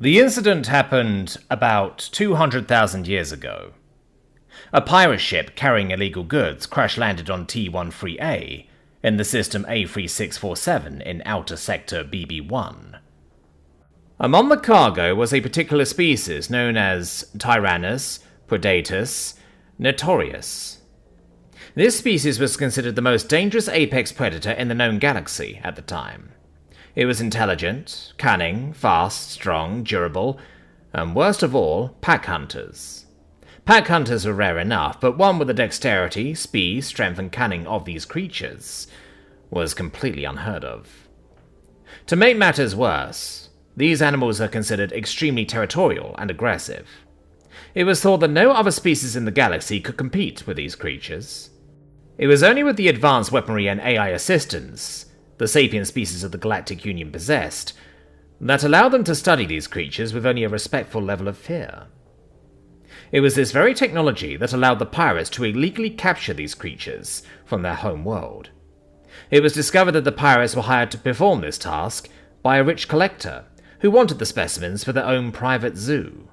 The incident happened about 200,000 years ago. A pirate ship carrying illegal goods crash-landed on T-13A in the system A3647 in Outer Sector BB1. Among the cargo was a particular species known as Tyrannus predatus notorius. This species was considered the most dangerous apex predator in the known galaxy at the time. It was intelligent, cunning, fast, strong, durable, and worst of all, pack hunters. Pack hunters were rare enough, but one with the dexterity, speed, strength, and cunning of these creatures was completely unheard of. To make matters worse, these animals are considered extremely territorial and aggressive. It was thought that no other species in the galaxy could compete with these creatures. It was only with the advanced weaponry and AI assistance the sapient species of the Galactic Union possessed that allowed them to study these creatures with only a respectful level of fear. It was this very technology that allowed the pirates to illegally capture these creatures from their home world. It was discovered that the pirates were hired to perform this task by a rich collector who wanted the specimens for their own private zoo.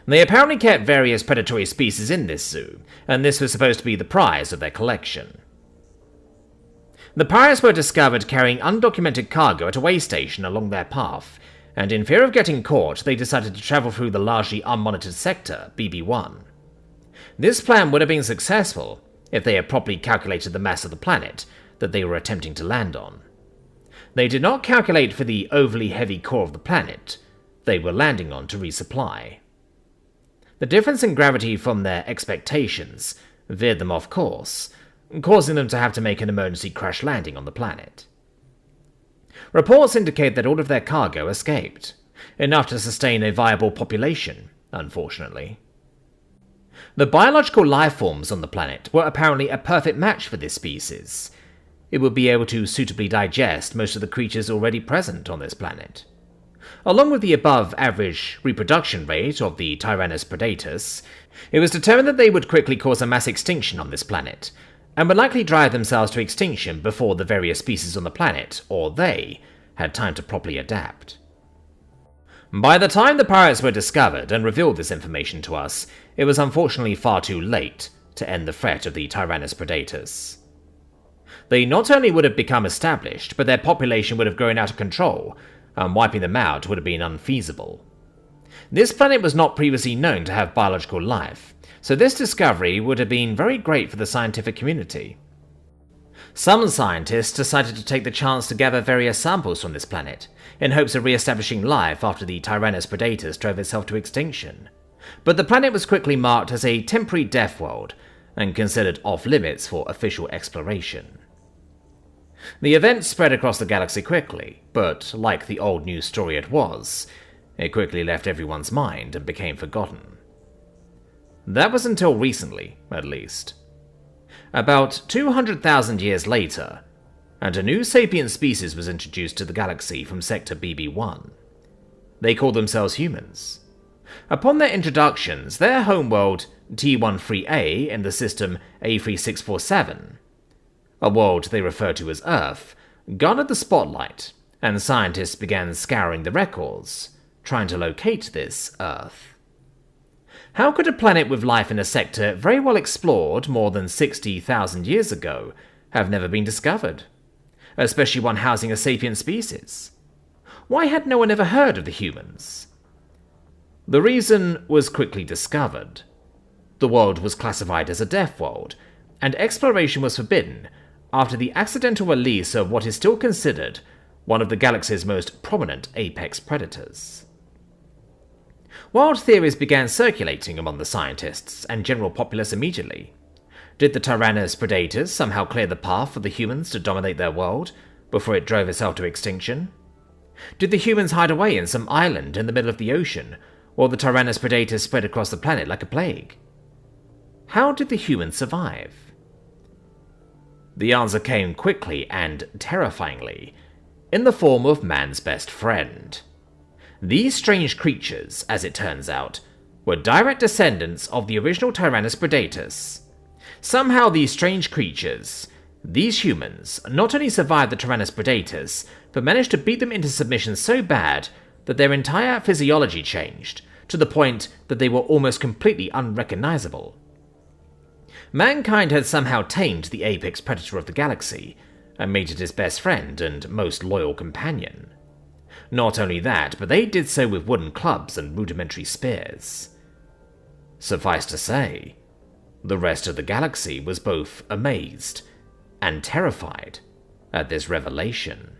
They apparently kept various predatory species in this zoo, and this was supposed to be the prize of their collection. The pirates were discovered carrying undocumented cargo at a way station along their path, and in fear of getting caught, they decided to travel through the largely unmonitored sector, BB1. This plan would have been successful if they had properly calculated the mass of the planet that they were attempting to land on. They did not calculate for the overly heavy core of the planet they were landing on to resupply. The difference in gravity from their expectations veered them off course, causing them to have to make an emergency crash landing on the planet. Reports indicate that all of their cargo escaped, enough to sustain a viable population, unfortunately. The biological life forms on the planet were apparently a perfect match for this species. It would be able to suitably digest most of the creatures already present on this planet. Along with the above-average reproduction rate of the Tyrannus predatus, it was determined that they would quickly cause a mass extinction on this planet, and would likely drive themselves to extinction before the various species on the planet, or they, had time to properly adapt. By the time the pirates were discovered and revealed this information to us, it was unfortunately far too late to end the threat of the Tyrannus predatus. They not only would have become established, but their population would have grown out of control, and wiping them out would have been unfeasible. This planet was not previously known to have biological life, so this discovery would have been very great for the scientific community. Some scientists decided to take the chance to gather various samples from this planet, in hopes of re-establishing life after the Tyrannus predatus drove itself to extinction. But the planet was quickly marked as a temporary death world, and considered off-limits for official exploration. The event spread across the galaxy quickly, but like the old news story it was, it quickly left everyone's mind and became forgotten. That was until recently, at least. About 200,000 years later, and a new sapient species was introduced to the galaxy from Sector BB1. They called themselves humans. Upon their introductions, their homeworld T-13A in the system A3647, a world they refer to as Earth, garnered the spotlight, and scientists began scouring the records, trying to locate this Earth. How could a planet with life in a sector very well explored more than 60,000 years ago have never been discovered? Especially one housing a sapient species? Why had no one ever heard of the humans? The reason was quickly discovered. The world was classified as a death world, and exploration was forbidden after the accidental release of what is still considered one of the galaxy's most prominent apex predators. Wild theories began circulating among the scientists and general populace immediately. Did the Tyrannus predatus somehow clear the path for the humans to dominate their world before it drove itself to extinction? Did the humans hide away in some island in the middle of the ocean, while the Tyrannus predatus spread across the planet like a plague? How did the humans survive? The answer came quickly and terrifyingly, in the form of man's best friend. These strange creatures, as it turns out, were direct descendants of the original Tyrannus predatus. Somehow these strange creatures, these humans, not only survived the Tyrannus predatus, but managed to beat them into submission so bad that their entire physiology changed, to the point that they were almost completely unrecognizable. Mankind had somehow tamed the apex predator of the galaxy, and made it his best friend and most loyal companion. Not only that, but they did so with wooden clubs and rudimentary spears. Suffice to say, the rest of the galaxy was both amazed and terrified at this revelation.